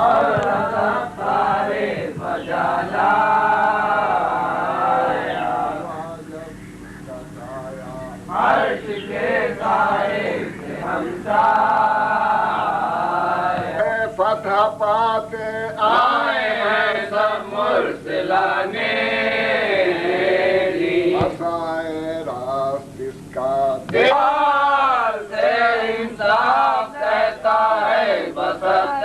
اور رزق سارے بجالا عرش کے سائے سے ہمسا فتح پاتے آئے ہیں سب مرسلانے مسائے راست اس کا دیوار سے انصاف کہتا ہے بسط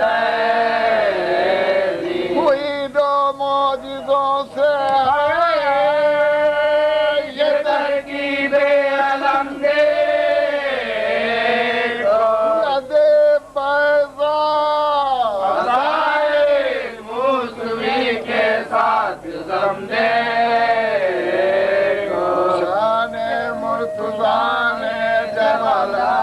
ہوئی دو معجزوں سے ہے یہ ترکیب علم دے ندے بیضا فضائل موسمی کے ساتھ غم دے شان مرتضی نے جمالا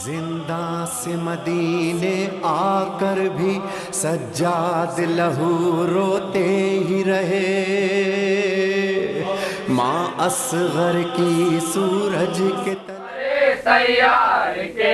زندہ سے مدینے آ کر بھی سجاد لہو روتے ہی رہے، ماں اصغر کی سورج کے تلے سیار کے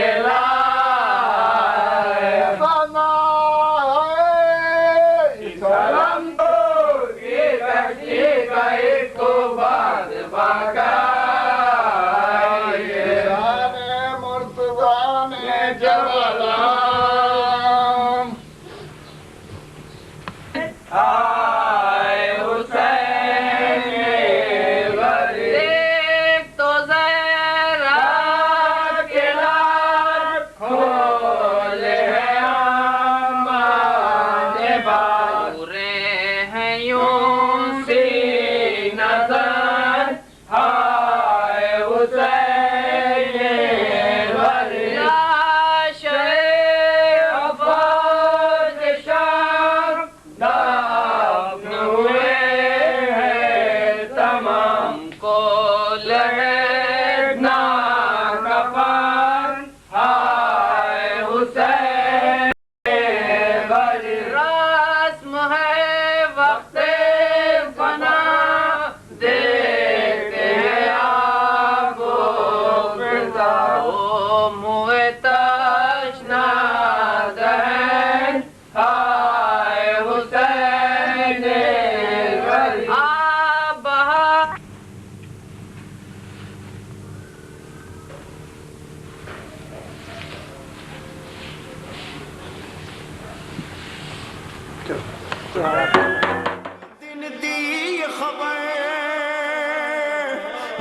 دن دی خبر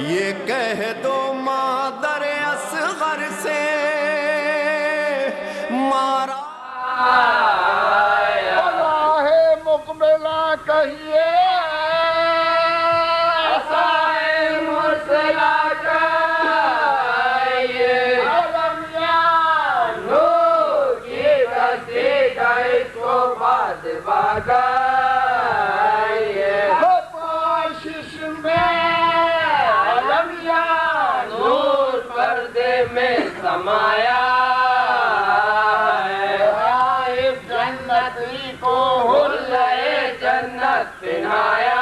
یہ کہہ دو مادر اصغر سے مارا راہ مقبلہ کہیے کوشش میں علمیہ نور پردے میں سمایا ہے جنتی کو حلے جنت پہنایا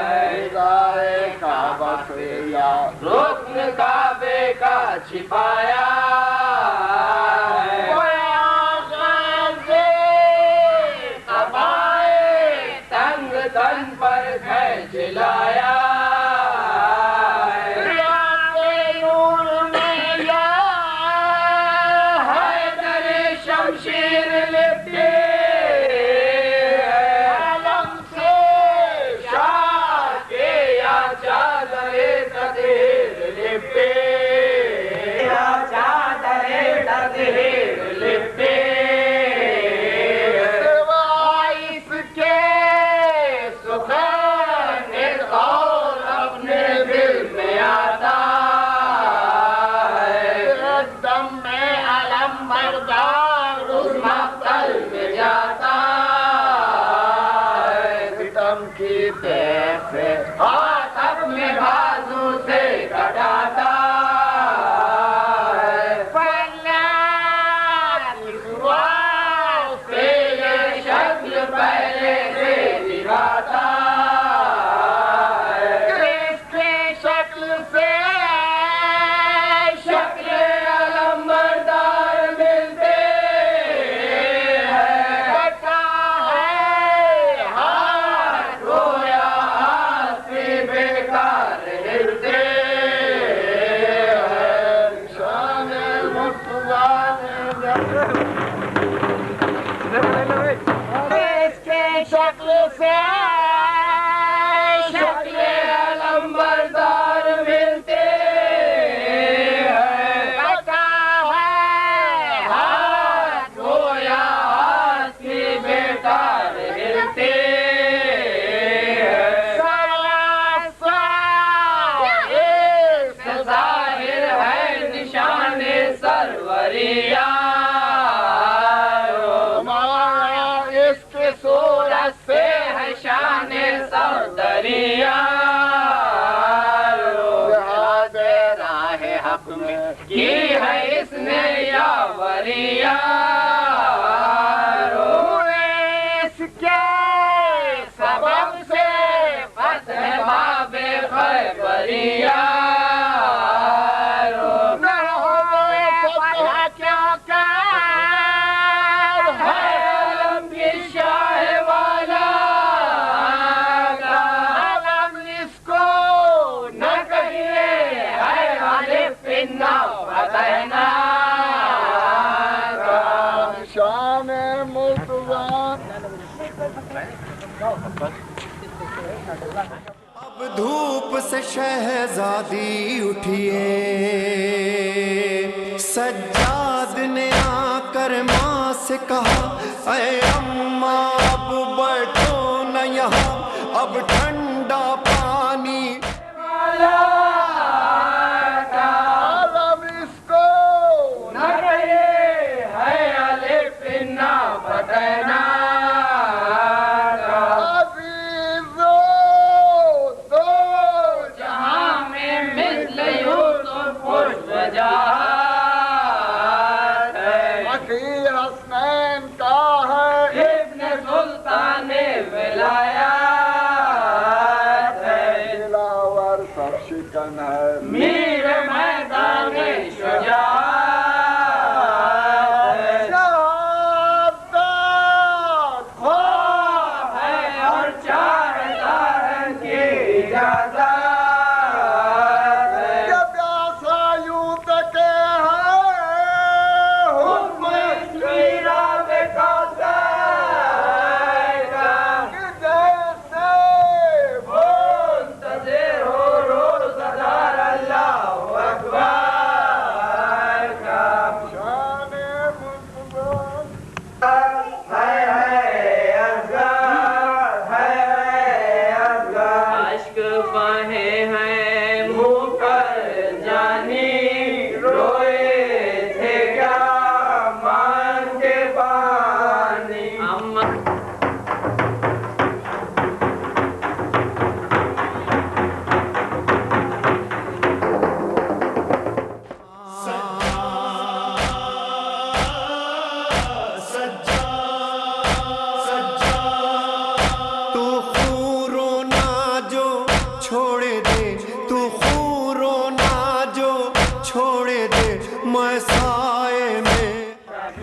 ہے کعبہ سے یا رکن کعبے کا چھپایا تن پر کھینچ لایا نور میں یا حیدر شمشیر لپٹے علم سے شاہ کے یا چادر تطہیر لپٹے یا چادر تطہیر لپٹے ہاتھ اپنے بازو سے کٹاتا سے یہ شکل پہلے سے دکھاتا اس کی شکل سے شکل علمبردار ملتے شکل سے شکل علمبردار ملتے ہیں پتا ہے ہاتھ گویا ہاتھ کی بیکار ہلتے ظاہر ہے نشان سروریا صورت سے ہے شان سردریا راہ حق میں کی ہے اس نے یا وریا اس کے سبب سے فتح باب خیبریا شان مرتضیٰ اب دھوپ سے شہزادی اٹھیے سجاد نے آ کر ماں سے کہا اے اماں اب بیٹھو نہ یہاں اب ٹھنڈا پانی حسنین کا ہے ابن سلطان ولایا دلاور سب شکن ہے میر میدان شجاعت خواب ہے اور چار دارن کی اجازت جب ایسا یوں تکے ہے حکم میرا بے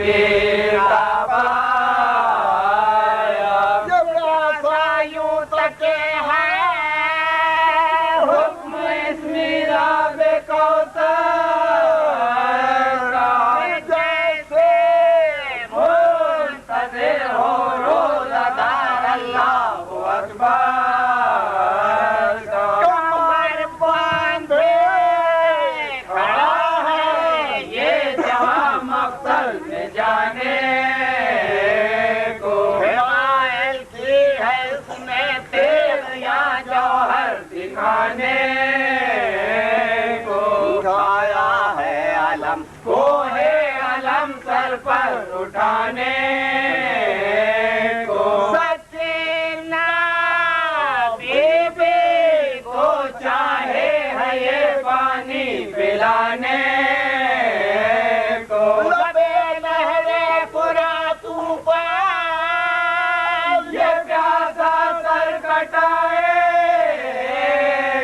پیر تابایا جب آسا یوں تکے ہے حکم اس میرا بے کوثر جیسے منتظر ہو روزہ دار اللہ اکبر کمر باندھے کھڑا ہے یہ جہاں مقصد میں جانے کو مائل کی ہے اس میں تیغ یا جوہر دکھانے کو اٹھایا ہے علم کوہ علم سر پر اٹھانے کو سچے نبی کو چاہے ہے یہ پانی پلانے کو لبے لہر فرات طوفان یہ پیاسا سر کٹائے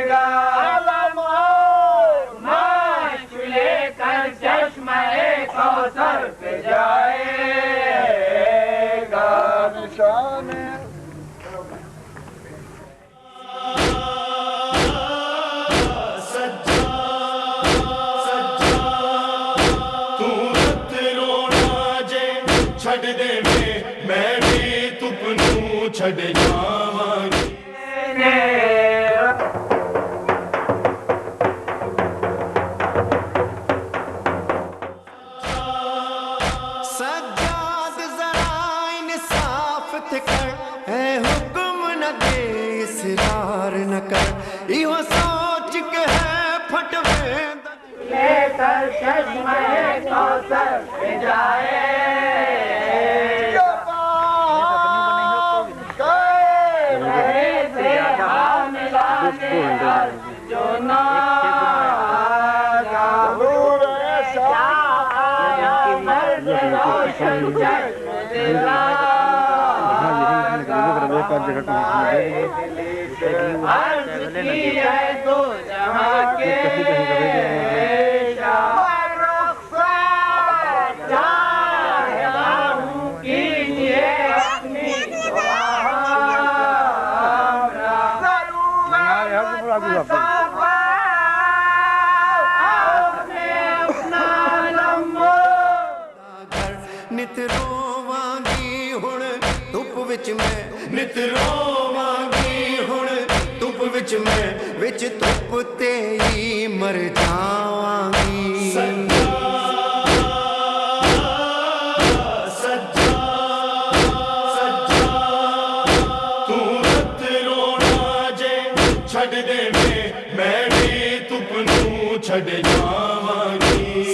گا علم اور مشک لے کر چشمہ کوثر پہ جائے گا نشان چھڈ دے میں بھی تپنوں چھڈ جاواں گی سجاد ذرا انصاف تے کر اے حکم نہ دے اصرار نہ کر ایہو سوچ کے ہے پھٹ ویندا لے کر چشمہ کوثر پہ جائے جو نور ایسا آیا مرد روشن چشم عرض کی ہے تو جہاں کے رخصت چاہتا ہوں کیجئے اپنی نت روواਂਗੀ ਹੁਣ ਧੁੱਪ ਵਿੱਚ ਮੈਂ ਨਿਤ ਰੋਵਾਂਗੀ ਹੁਣ ਧੁੱਪ ਵਿੱਚ ਮੈਂ ਵਿੱਚ ਧੁੱਪ ਤੇ ਹੀ ਮਰ ਜਾਵਾਂਗੀ ਛੱਡ ਦੇ ਮੈਂ ਵੀ ਧੁੱਪ ਨੂੰ ਛੱਡ ਜਾਵਾਂਗੀ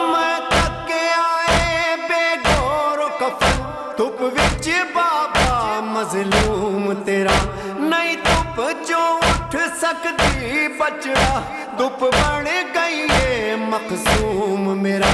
ਮੈਂ ਤੱਕ ਆਏ ਬੇਗੋਰ ਕਫਨ ਧੁੱਪ ਵਿੱਚ ਬਾਬਾ ਮਜ਼ਲੂਮ ਤੇਰਾ ਨਹੀਂ ਧੁੱਪ ਚੋਂ ਉੱਠ ਸਕਦੀ ਬਚੜਾ ਧੁੱਪ ਬਣ ਗਈ ਏ ਮਖਸੂਮ ਮੇਰਾ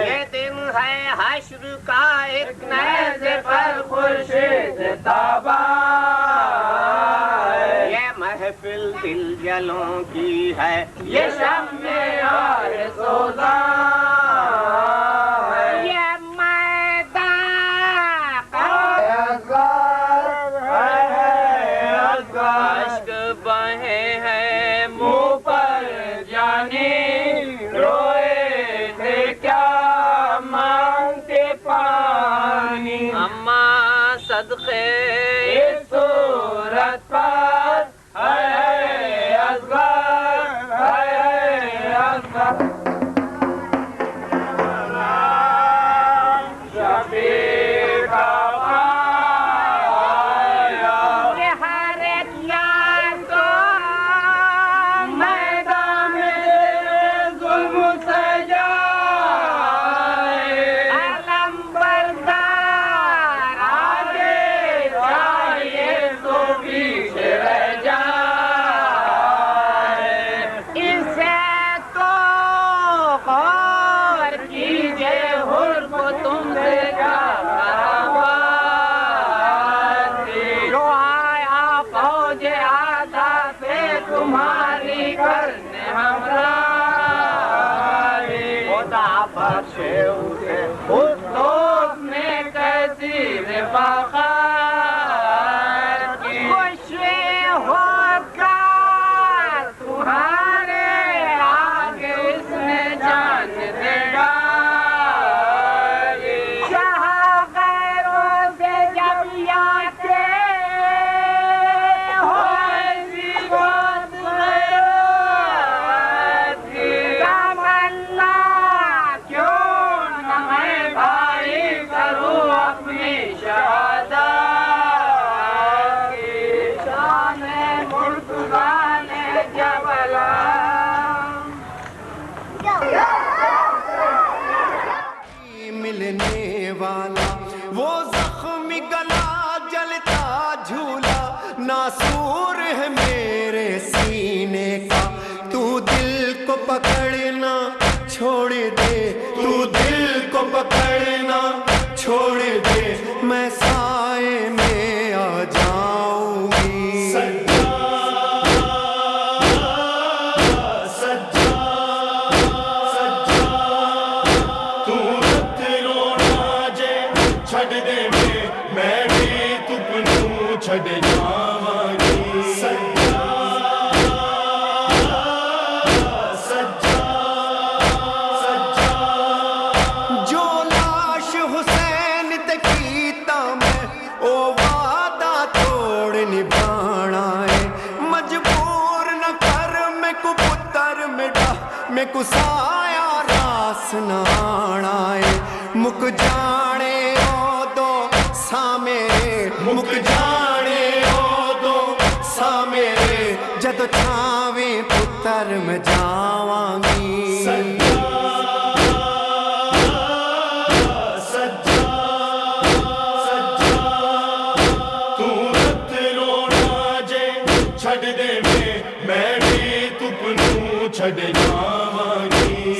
یہ دن ہے حشر کا ایک نیزے پر خورشید تابا یہ محفل دل جلوں کی ہے یہ شمع آرزوزاں یہ میدان اشک بہے ہیں منہ پر جانی روئے تھے کیا مانگتے پانی اماں صدقے اس صورت پر ہے اصغر ہے ملنے والا وہ زخمی گلا جلتا جھولا ناسور ہے میرے سینے کا تو دل کو پکڑنا چھوڑ دے تو دل کو پکڑنا چھوڑ دے میں سائے میں آ جاؤں گی چھڑ جاواں گی جو لاش حسین تے کیتا میں او وعدہ توڑ نبھانا ہے مجبور نہ کر میں کو پتر مٹا میں کو سایہ راس نہ آنا ہے مک جانے او دو سامے مک جانے او دو سامے جد چھاویں پتر میں جاواں گی چھڑ دے میں بھی تپنوں چھڑ جاواں گی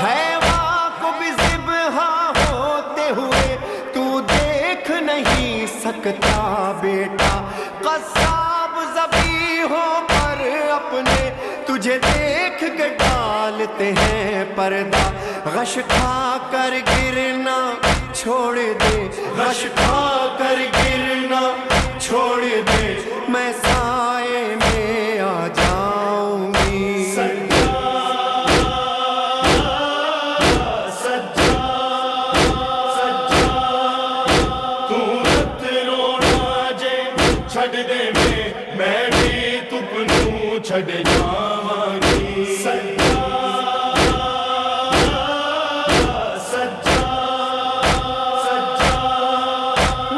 حیواں کو بھی ذبح ہوتے ہوئے تو دیکھ نہیں سکتا بیٹا قصاب ذبیحوں پر اپنے تجھے دیکھ کے ڈالتے ہیں پردہ غش کھا کر گرنا چھوڑ دے غش کھا کر گرنا چھوڑ دے میں سائے میں آ جاؤں گی چھڑ دے میں بھی تپنوں چھڑ جاواں گی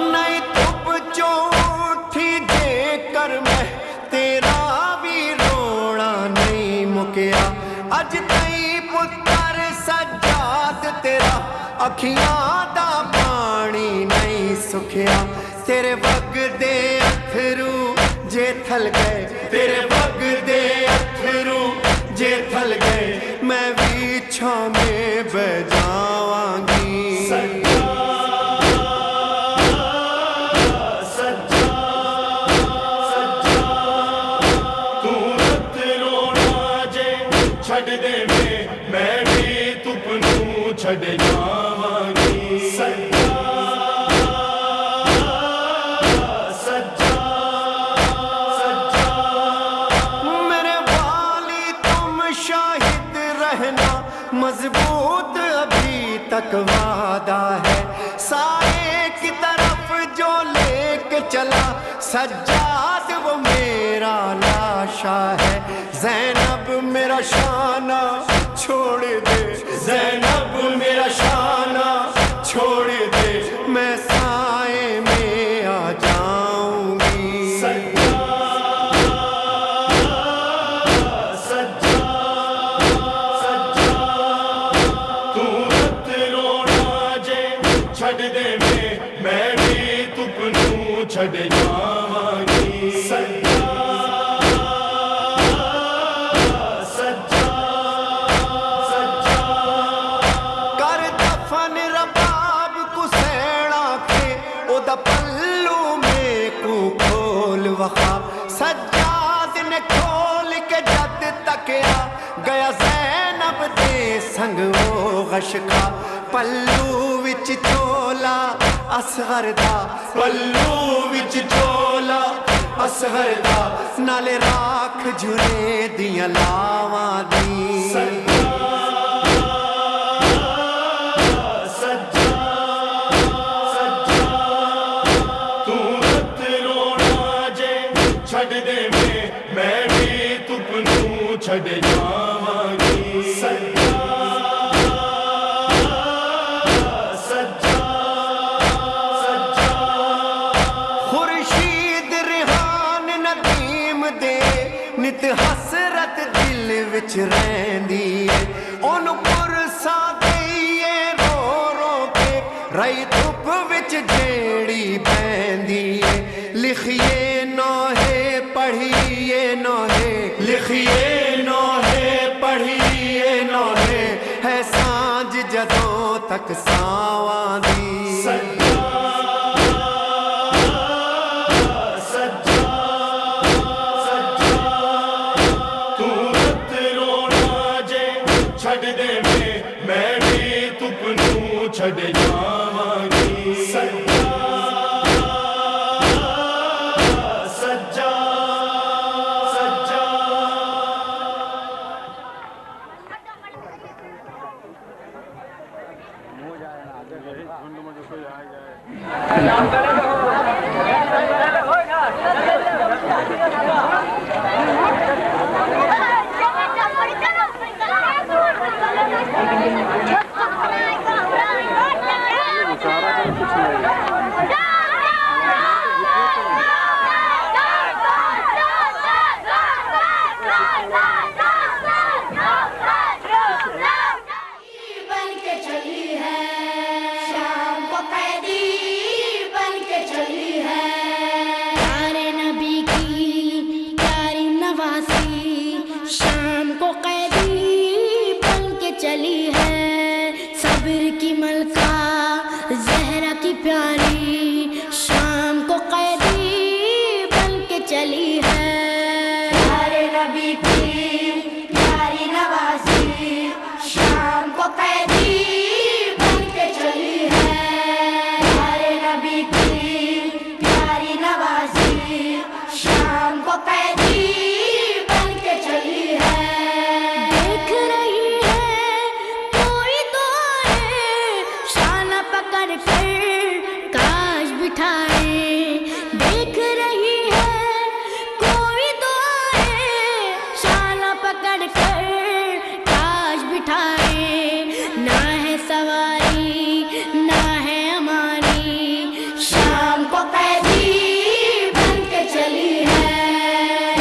نہیں تپ چوٹھی دے کر میں تیرا بھی رونا نہیں مکیا اج تئی پتر سجاد تیرا اکھیاں دا پانی نہیں سکھیا تیرے وگ دے اتھرو جے تھل گئے تیرے وگ دے اتھرو جے تھل گئے میں بھی چھاں میں بہ جاواں گی چھڑ دے میں بھی تپنوں چھڑ جاواں گی میرے والی تم شاہد رہنا مضبوط ابھی تک وعدہ ہے سائے کی طرف جو لے کے چلا سجاد وہ میرا لاشا ہے زینب میرا شانہ چھوڑ دے زینب میرا شانہ چھوڑ دے میں سائے میں آ جاؤں گی تو رت رونا جے چھڑ دے میں بھی تپ نوں چھڑ جاواں گی کر دفن رباب کو سیڑا کے او دا پلو میں کو کھول وخا سجاد نے کھول کے جد تکیا گیا زینب دے سنگ وہ غشکا پلو وچ چولا اصغر دا پلو وچ چولا اصغر دا نالے راکھ جھرے دیاں لاواں دی تو رت رونا جے چھڑ دے میں بھی تپ نوں چھڑ جاواں گی خورشید ریحان ندیم دے نت حسرت دل وچ رہندی ہے اونوں پرساں دئیے رو رو کے رئی دھوپ وچ جیڑی بہندی ہے لکھیے نوحے پڑھیے نوحے لکھیے نوحے پڑھیے نوحے ہے سانج جدوں تک ساواں دی تو رت رونا جے چھڑ دے میں بھی تپ نوں چھڑ جاواں گی شام کو قیدی بن کے چلی ہے صبر کی ملکہ زہرا کی پیاری شام کو قیدی بن کے چلی ہے پیارے نبی کی پیاری نوازی شام کو قیدی بن کے چلی ہے پیارے نبی کی پیاری نوازی شام کو قیدی دیکھ رہی ہے کوئی دعائیں شانہ پکڑ کر تاج بٹھائے نہ ہے سواری نہ ہے امانی شام کو قیدی بن کے چلی ہے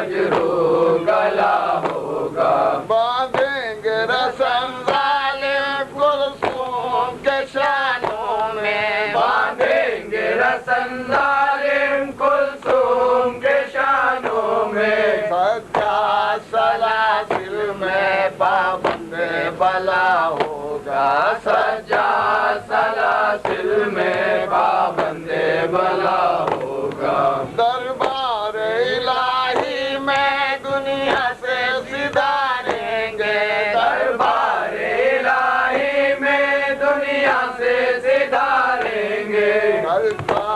مجروح گلا ہوگا باندھیں گے رسم ظالم کلثوم کے شانوں میں باندھیں گے رسم ظالم کلثوم کے شانوں میں سجاد سلاسل میں پابند بلا ہوگا سجاد سلاسل میں پابند بلا ہوگا دربار الہی میں دنیا سے سدھاریں گے دربار الہی میں دنیا سے سدھاریں گے کل کا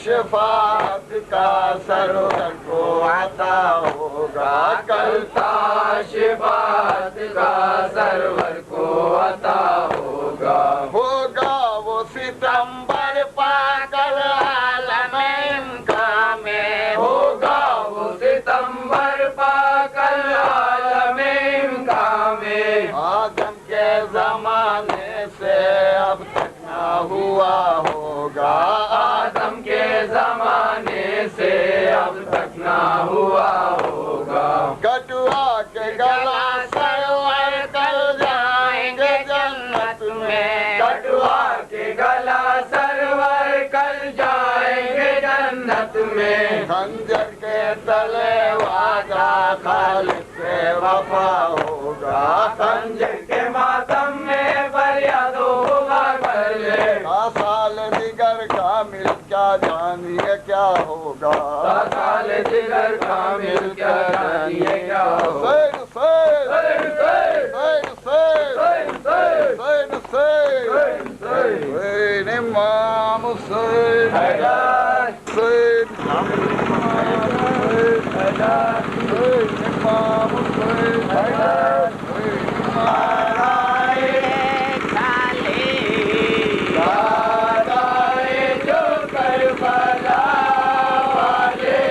شفاعت کا سرور کو عطا ہوگا کل کا شفاعت کا سرور کو عطا ہوگا ہوگا وہ ستمبر پاگل عالم امکا میں ہوگا وہ ستمبر پاگل عالم امکا میں آدم کے زمانے سے اب تک نہ ہوا ہوگا آدم کے زمانے سے اب تک نہ ہوا ہوگا کٹوا کے گلا سرور کل جائیں گے جنت میں کٹوا کے گلا سرور کل جائیں گے جنت میں خنجر کے تلے وعدہ خالق سے وفا ہوگا خنجر کے ماتم میں فریاد ہوگا کر لے سال دیگر کامل کیا جانیے کیا ہوگا سال دیگر کامل کیا جانیے کیا ہوگا حسین امام حسین حسین امام حسین جو کربلا والے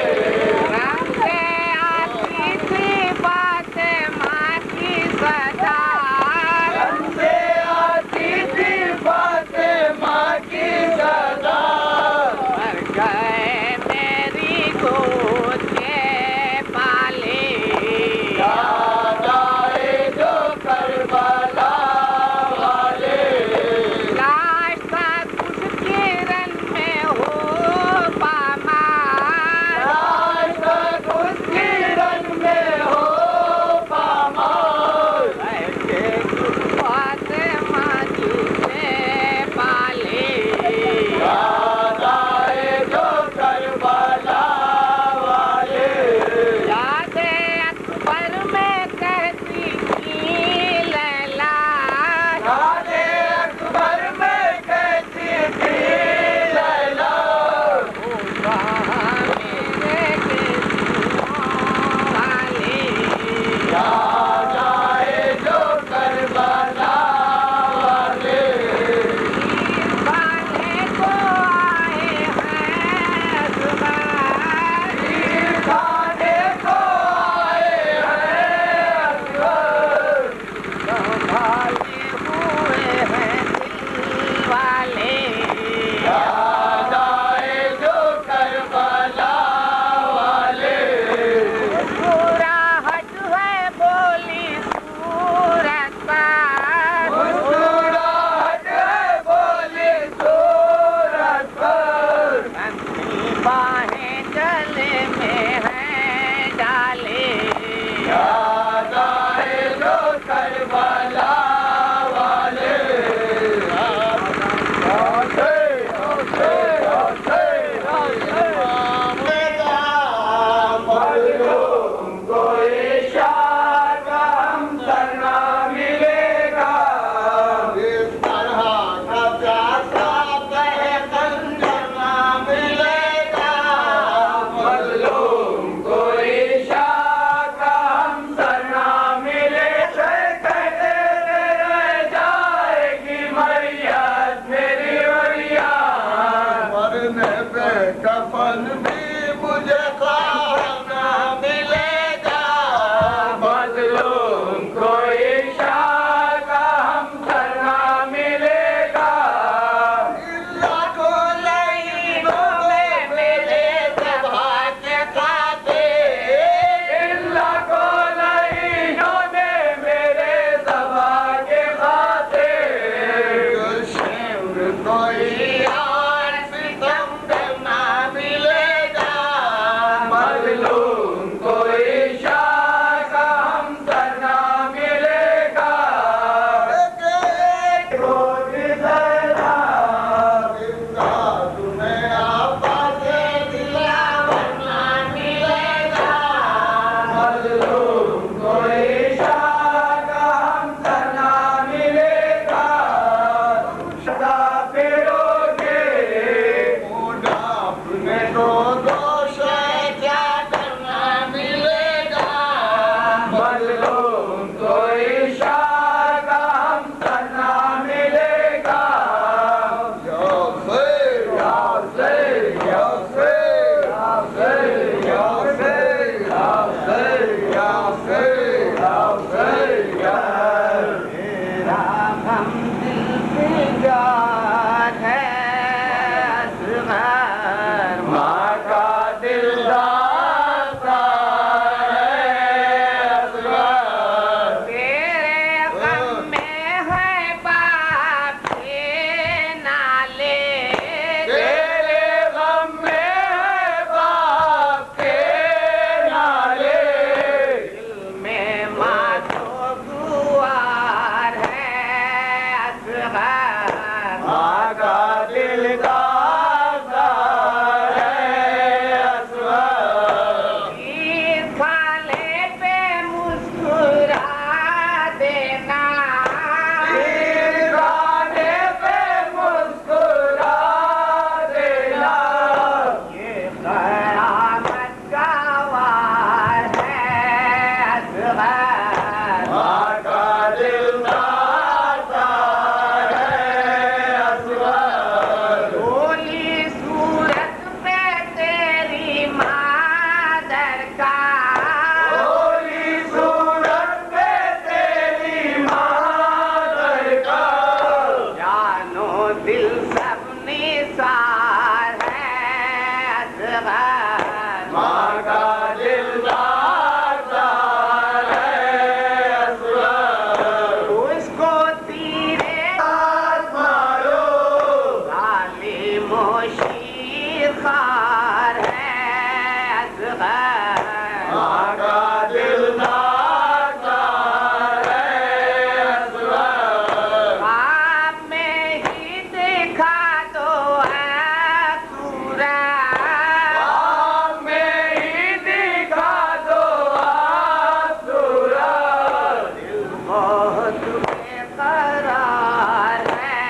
قرار ہے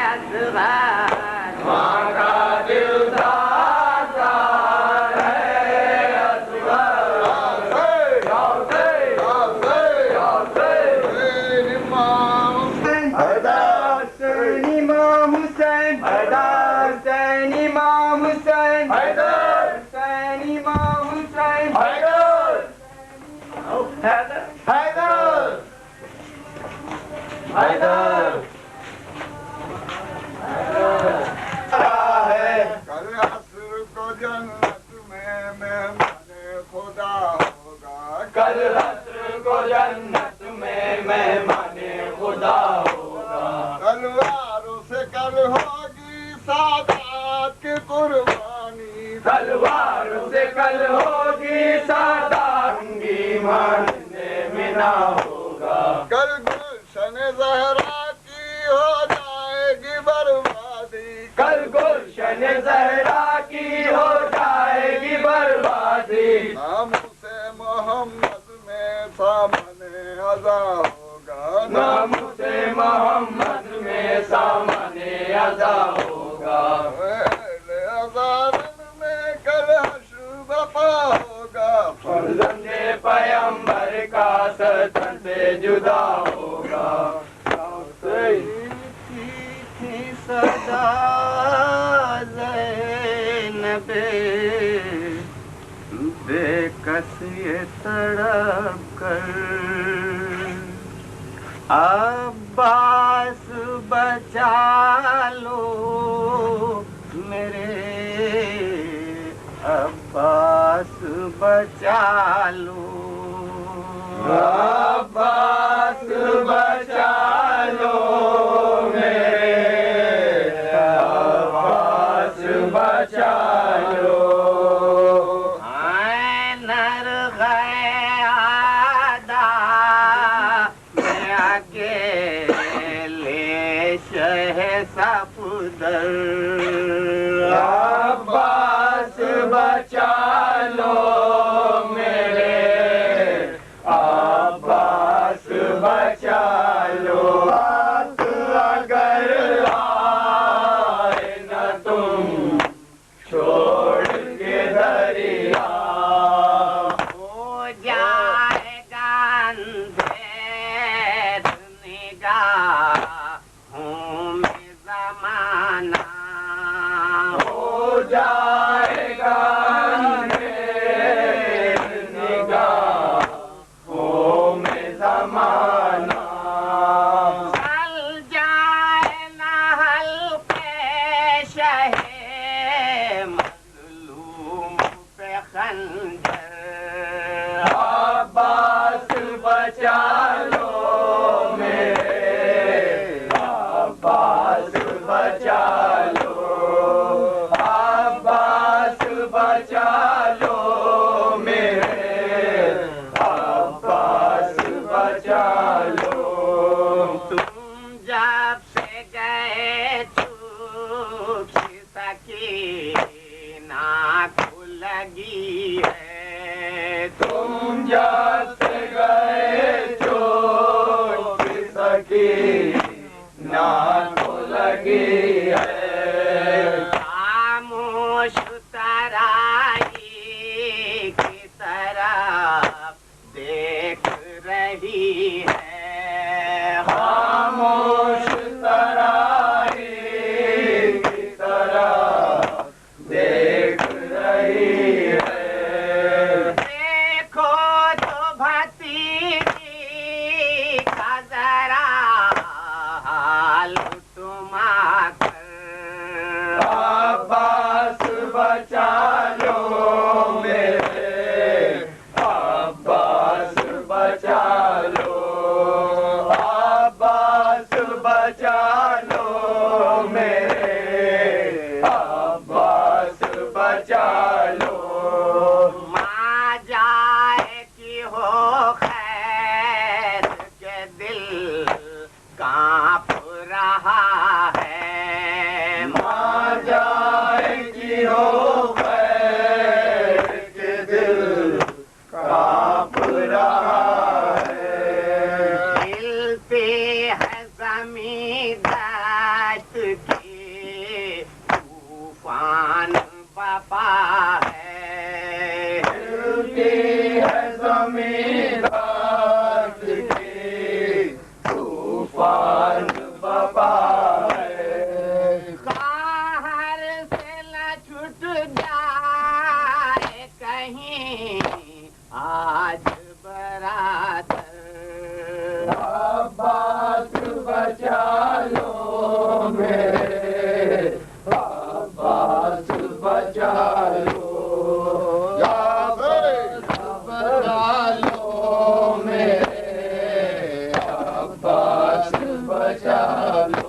اصغر ماں کا دل دادا ہے اصغر حسین امام حسین حسین امام حسین حسین امام حسین حسین امام حسین کل عصر کو جنت میں مہمان خدا ہوگا کل عصر کو جنت میں مہمان خدا ہوگا تلواروں سے کل ہوگی سادات کی قربانی تلواروں سے کل ہوگی سادات کی ماننے میں نہ ہوگا کل گلشن زہرا کی ہو جائے گی بربادی کل گلشن زہرا کی ہو جائے گی بربادی نام سے محمد میں سامنے عزا ہوگا نام سے محمد میں سامنے عزا ہوگا ہزارن میں کل حشر بپا ہوگا فرزند پیمبر کا ستن سے جدا ہوگا تھی صدا زینب بے کس یہ تڑپ کر عباس بچا لو میرے عباس بچا لو عباس بچا لو میرے عباس بچا لو نر غیادہ میں اکیلے شہ صفدر عباس بچا لو میرے عباس بچا لو اگر آئے نہ تم چھوڑ کے دریا ہو جائے گا اندھیر نگاہوں میں زمانہ ہو جائے گا نگاہوں میں زمانہ چل جائے نہ حلقے شہ مظلوم پہ خنجر عباس بچا لو میرے عباس بچا لو عباس بچا لو میرے عباس بچا لو تم جب سے گئے چوک سکینہ کو لگی ہے تم جب سے گئے چوٹ سکینہ کو لگی ہے خاموش ترائی کی طرف دیکھ رہی ہے خاموش ترائی کی طرح دیکھ رہی ہے دیکھو تو بھتیجی کا ذرا گرمی دشت کی طوفان بپا ہے ہلتی ہے زمین دشت کی طوفان بپا ہے قہر سے نہ چھٹ جائے کہیں آج برادر عباس بچا لو میرے عباس بچا لو یا بچا لو میرے عباس بچا لو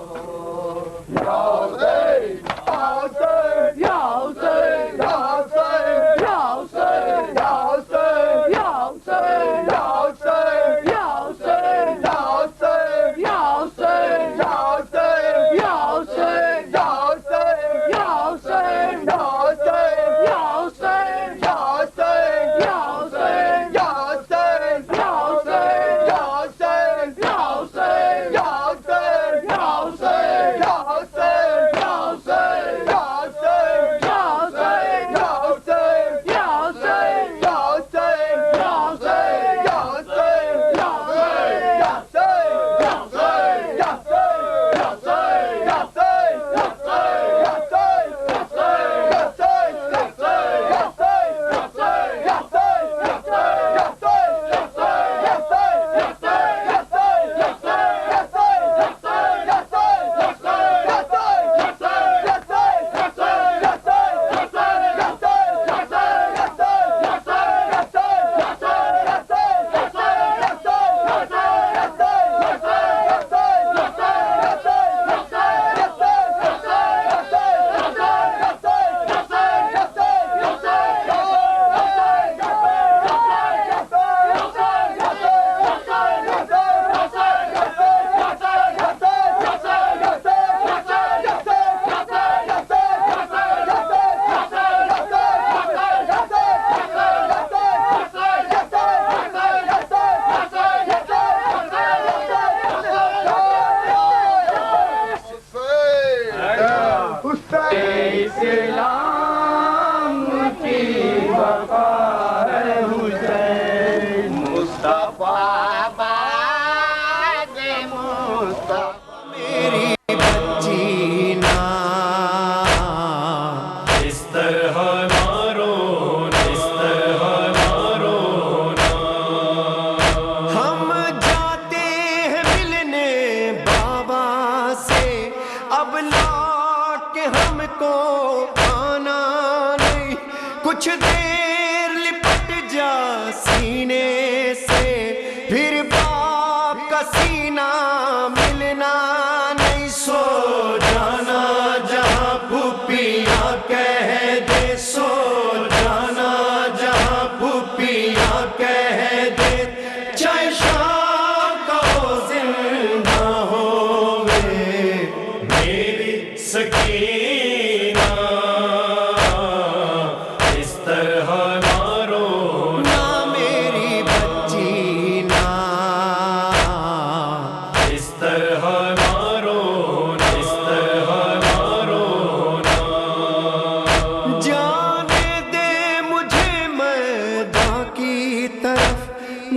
کچھ دیر لپٹ جا سینے سے پھر باپ کا سینہ ملنا نہیں سو جانا جہاں پھوپھیاں کہہ دے سو جانا جہاں پھوپھیاں کہہ دے چاہے شام کا ہو زندہ ہوئے میری سکینہ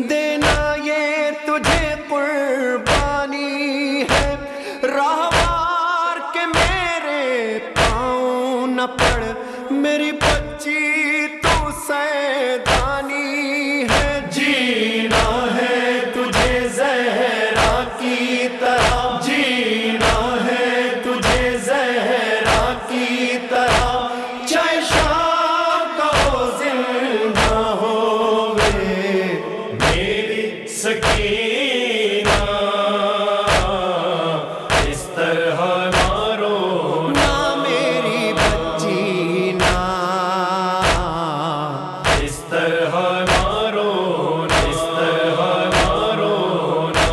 دینا یہ تجھے قربانی ہے راہوار کے میرے پاؤں نہ پڑ میری بچی تو سیدانی ہے جینا ہے تجھے زہرا کی طرح جینا ہے تجھے زہرا کی طرح چاہے شام کا ہو زندہ ہوئے سکینہ اس طرح نہ رونا میری بچی نا اس طرح نہ رونا اس طرح نہ رونا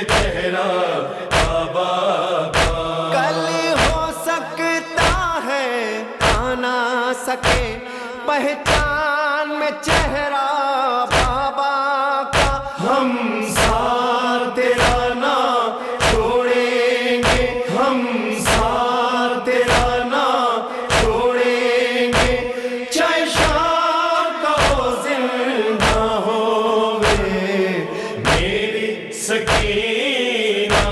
چہرہ بابا کا. کل ہو سکتا ہے آ نہ سکے پہچان میں چہرہ بابا کا. ہم ساتھ تیرا نہ چھوڑیں گے, ہم ساتھ تیرا نہ چھوڑیں گے, چاہے شام کا ہو زندہ ہوئے میری سکینہ.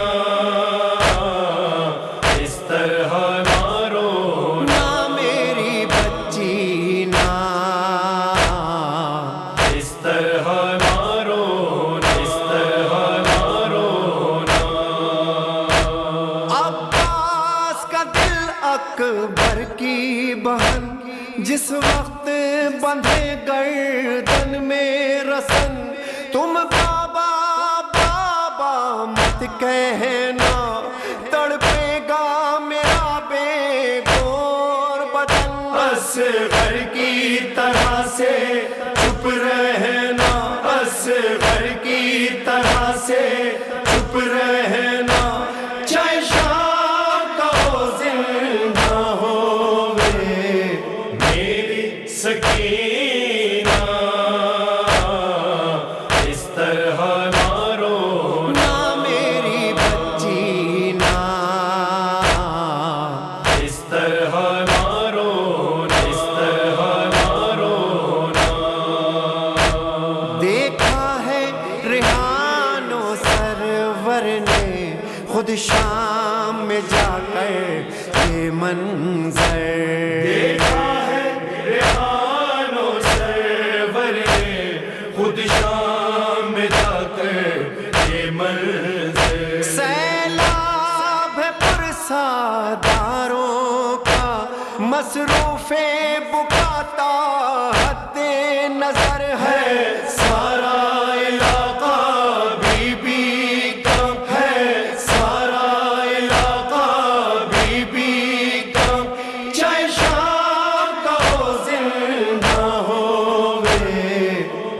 اس طرح نہ رونا نہ میری بچی نا, اس طرح نہ رونا, اس طرح نہ رونا. عباس کا دل اکبر کی بہن جس وقت بندھے گردن میں رسن, تم بابا بابا مت کہنا تڑپے گا میرا بے گور بدن. اصغر کی طرح سے چپ رہنا, اصغر کی طرح سے چپ رہنا, چاہے شام کا ہو زندہ ہوئے میری سکینہ. اس طرح نہ رونا, نہ میری بچی نا, اس طرح نہ رونا, اس طرح نہ رونا. دیکھا ہے ریحان و سرور نے خود شام میں جا کر یہ منظر. دیکھا ہے ریحان و سرور نے خود شام میں جا کر یہ منظر. سیلاب ہے پرساداروں کا مصروف بکاتا حد نظر ہے. سارا علاقہ بی بی کا ہے, سارا علاقہ بی بی کا, چاہے شام کا ہو زندہ ہوئے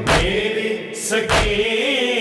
میری سکینہ.